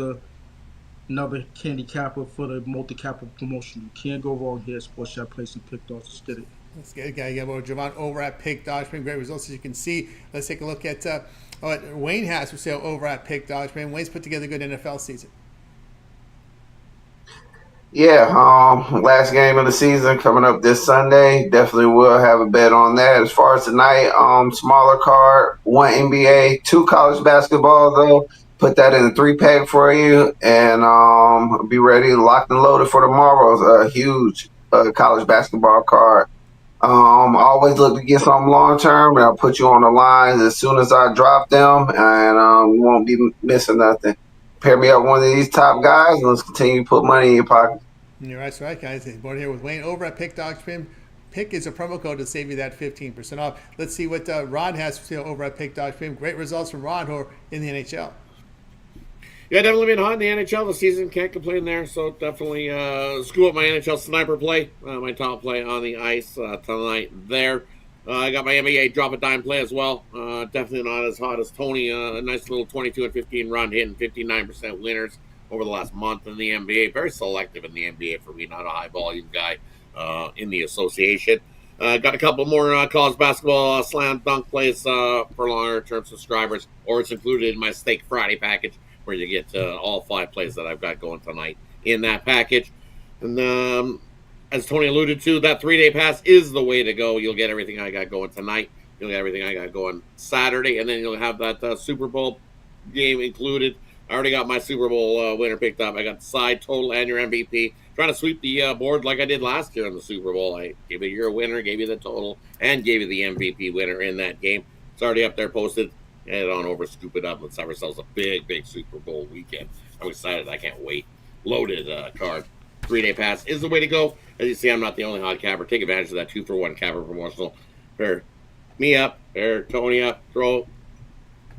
[SPEAKER 5] another Handicapper for the multi-capper promotion. You can't go wrong here. Sports Shop Place and Pick Dawgz. Let's get it.
[SPEAKER 1] Let's get it, guy. You got Javon over at Pick Dawgz. Great results as you can see. Let's take a look at what Wayne has for sale over at Pick Dawgz. Wayne's put together a good NFL season.
[SPEAKER 7] Yeah, last game of the season coming up this Sunday. Definitely will have a bet on that. As far as tonight, smaller card, 1 NBA, 2 college basketball though. Put that in a 3-pack for you, and be ready, locked and loaded for tomorrow's huge college basketball card. Always look to get something long term, and I'll put you on the lines as soon as I drop them, and you won't be missing nothing. Pair me up with one of these top guys, and let's continue to put money in your pocket.
[SPEAKER 1] You're right, guys. Board here with Wayne over at Pick Dawgz Prim. Pick is a promo code to save you that 15% off. Let's see what Rod has still over at Pick Dawgz Prim. Great results from Rod in the NHL.
[SPEAKER 2] Yeah, definitely been hot in the NHL this season. Can't complain there. So definitely screw up my NHL sniper play, my top play on the ice tonight there. I got my NBA drop a dime play as well. Definitely not as hot as Tony. A nice little 22 and 15 run, hitting 59% winners over the last month in the NBA. Very selective in the NBA for me, not a high volume guy in the association. Got a couple more college basketball slam dunk plays for longer term subscribers, or it's included in my Steak Friday package, where you get all 5 plays that I've got going tonight in that package. And as Tony alluded to, that 3-day pass is the way to go. You'll get everything I got going tonight. You'll get everything I got going Saturday, and then you'll have that Super Bowl game included. I already got my Super Bowl winner picked up. I got the side total and your MVP. Trying to sweep the board like I did last year in the Super Bowl. I gave you your winner, gave you the total, and gave you the MVP winner in that game. It's already up there posted. Head on over, scoop it up. Let's have ourselves a big Super Bowl weekend. I'm excited. I can't wait. Loaded card. 3-day pass is the way to go. As you see, I'm not the only hot capper. Take advantage of that 2-for-1 capper promotional. Pair me up, pair Tony up, throw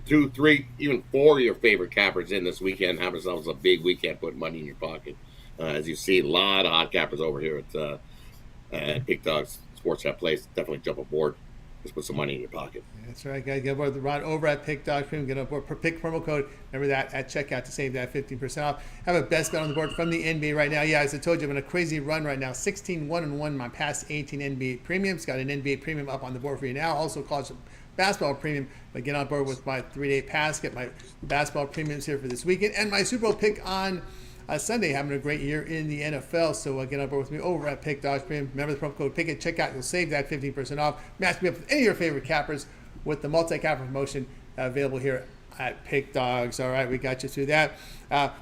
[SPEAKER 2] 2, 3, even 4 of your favorite cappers in this weekend. Have ourselves a big weekend. Put money in your pocket. As you see, a lot of hot cappers over here at Pick Dawgz Sports Hat Place. Definitely jump aboard. Just put some money in your pocket.
[SPEAKER 1] That's right, guys. Get aboard the Rod over at Pick Dawgz Prim. Get aboard Pick promo code. Remember that at checkout to save that 15% off. Have a best bet on the board from the NBA right now. Yeah, as I told you, I'm in a crazy run right now. 16-1-1 my past 18 NBA premiums. Got an NBA premium up on the board for you now. Also college basketball premium. But get on board with my 3-day pass. Get my basketball premiums here for this weekend. And my Super Bowl pick on Sunday, having a great year in the NFL. So get on board with me over at Pick Dawgz Premium. Remember the promo code PICK at checkout. You'll save that 15% off. Match me up with any of your favorite cappers with the multi-capper promotion available here at Pick Dawgz. All right, we got you through that.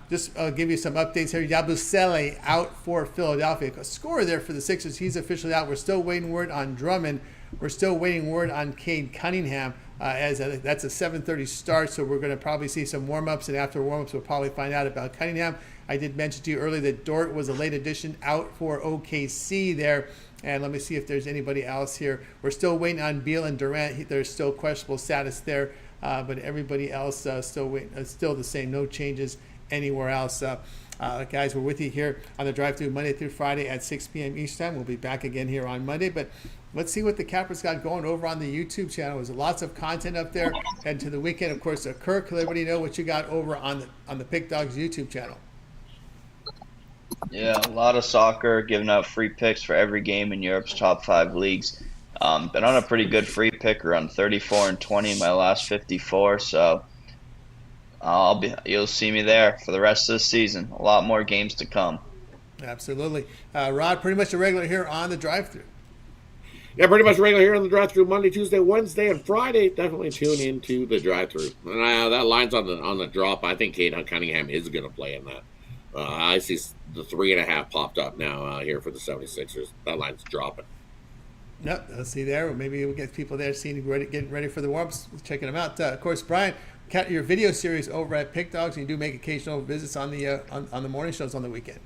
[SPEAKER 1] Just give you some updates here. Yabusele out for Philadelphia. A scorer there for the Sixers. He's officially out. We're still waiting word on Drummond. We're still waiting word on Cade Cunningham. That's a 7:30 start, so we're going to probably see some warm-ups, and after warm-ups, we'll probably find out about Cunningham. I did mention to you earlier that Dort was a late addition out for OKC there. And let me see if there's anybody else here. We're still waiting on Beal and Durant. There's still questionable status there, but everybody else still the same. No changes anywhere else. Guys, we're with you here on the drive-thru Monday through Friday at 6 p.m. Eastern time. We'll be back again here on Monday, but let's see what the Cappers got going over on the YouTube channel. There's lots of content up there. Head to the weekend, of course. Kirk, let everybody know what you got over on the Pick Dawgz YouTube channel.
[SPEAKER 4] Yeah, a lot of soccer, giving out free picks for every game in Europe's top 5 leagues. Been on a pretty good free pick, around 34-20 in my last 54, so you'll see me there for the rest of the season. A lot more games to come.
[SPEAKER 1] Absolutely. Rod, pretty much a regular here on the drive-thru.
[SPEAKER 2] Yeah, pretty much regular here on the drive-thru Monday, Tuesday, Wednesday, and Friday. Definitely tune into the drive-thru. And that line's on the drop. I think Cade Cunningham is going to play in that. I see the 3.5 popped up now here for the 76ers. That line's dropping.
[SPEAKER 1] Yep, let's see there. Maybe we'll get people there getting ready for the warm-ups, checking them out. Of course, Brian, your video series over at Pick Dawgz, and you do make occasional visits on the morning shows on the weekend.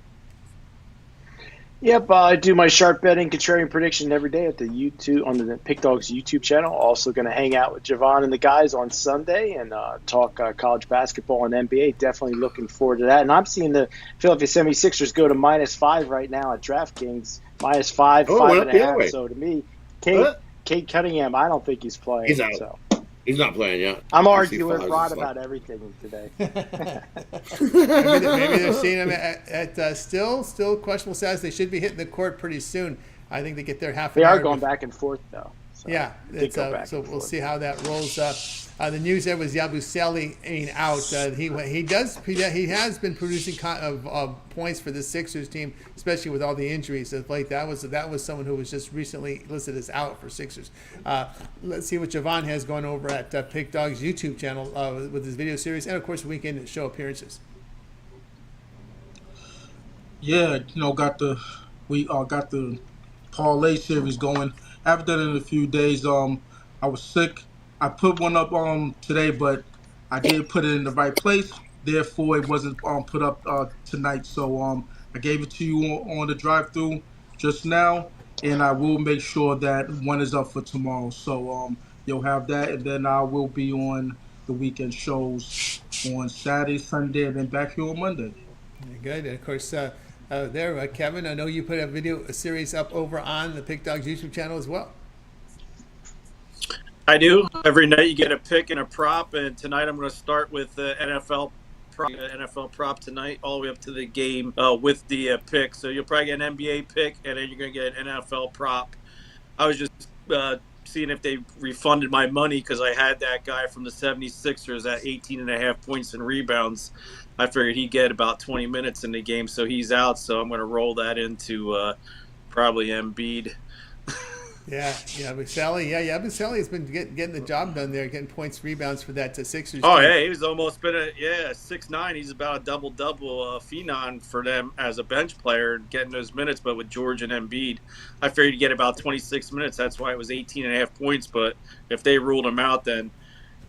[SPEAKER 3] Yep, I do my sharp betting, contrarian prediction every day at the YouTube on the Pick Dawgz YouTube channel. Also going to hang out with Javon and the guys on Sunday and talk college basketball and NBA. Definitely looking forward to that. And I'm seeing the Philadelphia 76ers go to -5 right now at DraftKings. -5, 5.5. So to me, Cade Cunningham, I don't think he's playing.
[SPEAKER 2] He's out.
[SPEAKER 3] So.
[SPEAKER 2] He's not playing yet.
[SPEAKER 3] I'm arguing with Rod about everything today.
[SPEAKER 1] maybe they're seeing him at still questionable status. They should be hitting the court pretty soon. I think they get there half an hour.
[SPEAKER 3] They are going back and forth, though. So
[SPEAKER 1] yeah, so we'll see how that rolls up. The news there was Yabusele out. He has been producing points for the Sixers team, especially with all the injuries of late. That was someone who was just recently listed as out for Sixers. Let's see what Javon has going over at Pick Dawgz YouTube channel with his video series and of course weekend show appearances.
[SPEAKER 5] Yeah, got the Parlay series going. I haven't done it in a few days. I was sick. I put one up today, but I didn't put it in the right place. Therefore, it wasn't put up tonight. So I gave it to you on the drive-through just now, and I will make sure that one is up for tomorrow. So you'll have that, and then I will be on the weekend shows on Saturday, Sunday, and then back here on Monday.
[SPEAKER 1] Good. And of course, Kevin, I know you put a series up over on the Pick Dawgz YouTube channel as well.
[SPEAKER 6] I do. Every night you get a pick and a prop, and tonight I'm going to start with the NFL prop tonight, all the way up to the game with the pick. So you'll probably get an NBA pick, and then you're going to get an NFL prop. I was just seeing if they refunded my money because I had that guy from the 76ers at 18.5 points and rebounds. I figured he'd get about 20 minutes in the game, so he's out. So I'm going to roll that into probably Embiid.
[SPEAKER 1] Sally has been getting the job done there, getting points, rebounds for that Sixers.
[SPEAKER 6] Oh, yeah, he's almost been 6'9". He's about a double-double phenom for them as a bench player, getting those minutes. But with George and Embiid, I figured he'd get about 26 minutes. That's why it was 18.5 points. But if they ruled him out, then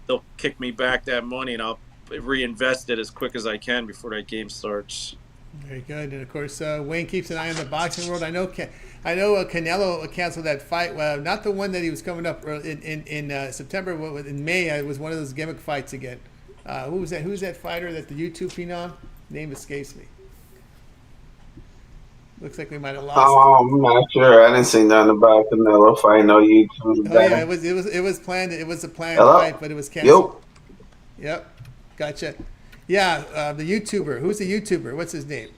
[SPEAKER 6] they'll kick me back that money, and I'll reinvest it as quick as I can before that game starts.
[SPEAKER 1] Very good. And of course, Wayne keeps an eye on the boxing world. I know Canelo canceled that fight. Not the one that he was coming up in September. In May, it was one of those gimmick fights again. Who was that? Who's that fighter that the YouTube phenom? Name escapes me. Looks like we might have lost.
[SPEAKER 7] I'm not sure. I didn't see nothing about Canelo fight. No YouTube.
[SPEAKER 1] Oh yeah, it was planned. It was a planned fight, but it was canceled. Yep. Gotcha. Yeah, the YouTuber. Who's the YouTuber? What's his name?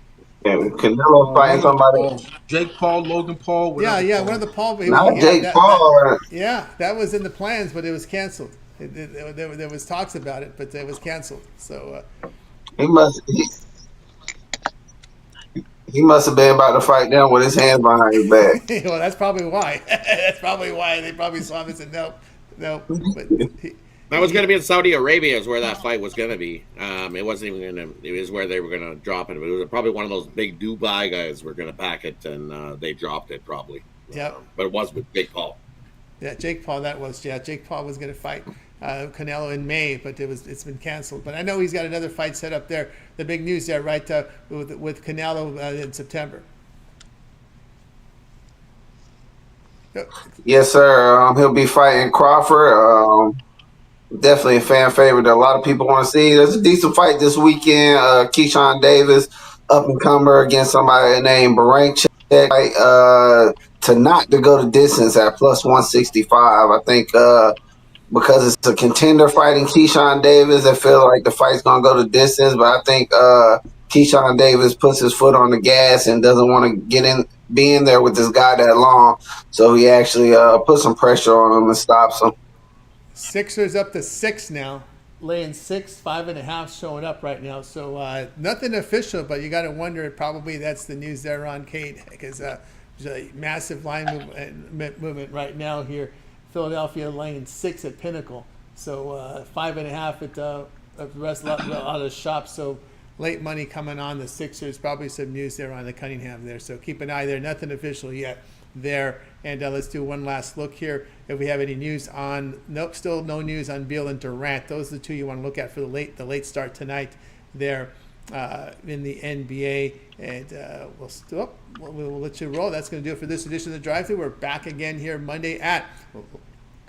[SPEAKER 7] Yeah, Canelo fighting somebody.
[SPEAKER 5] Jake Paul, Logan Paul.
[SPEAKER 1] Yeah, one of the Paul.
[SPEAKER 7] Not Jake Paul.
[SPEAKER 1] That was in the plans, but it was canceled. There was talks about it, but it was canceled. So
[SPEAKER 7] he must have been about to fight down with his hands behind his back.
[SPEAKER 1] Well, that's probably why. That's probably why they probably saw him and said no. But
[SPEAKER 2] that was going to be in Saudi Arabia is where that fight was going to be. It wasn't even going to – it was where they were going to drop it. But it was probably one of those big Dubai guys were going to back it, and they dropped it probably.
[SPEAKER 1] Yeah.
[SPEAKER 2] But it was with Jake Paul.
[SPEAKER 1] Yeah, Jake Paul, Jake Paul was going to fight Canelo in May, but it's been canceled. But I know he's got another fight set up there. The big news there, right, with Canelo in September.
[SPEAKER 7] Yes, sir. He'll be fighting Crawford. Definitely a fan favorite that a lot of people want to see. There's a decent fight this weekend. Keyshawn Davis, up and comer against somebody named Baranchek. To not to go the distance at plus 165. I think because it's a contender fighting Keyshawn Davis, I feel like the fight's gonna go the distance. But I think Keyshawn Davis puts his foot on the gas and doesn't want to be in there with this guy that long. So he actually puts some pressure on him and stops him.
[SPEAKER 1] Sixers up to 6 now, laying 6, 5.5 showing up right now. So nothing official, but you got to wonder. Probably that's the news there on Cade because there's a massive line movement right now here. Philadelphia laying 6 at Pinnacle, so 5.5 at the rest of the shop. So late money coming on the Sixers. Probably some news there on the Cunningham there. So keep an eye there. Nothing official yet there. And let's do one last look here. If we have any news on, nope, still no news on Beal and Durant. Those are the two you want to look at for the late start tonight there in the NBA. And we'll let you roll. That's going to do it for this edition of the Drive-Thru. We're back again here Monday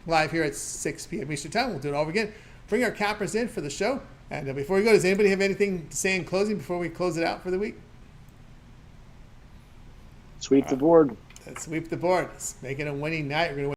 [SPEAKER 1] live here at 6 p.m. Eastern Time. We'll do it all again. Bring our cappers in for the show. And before we go, does anybody have anything to say in closing before we close it out for the week?
[SPEAKER 3] Sweep the board.
[SPEAKER 1] Let's sweep the board. Let's make it a winning night. We're going to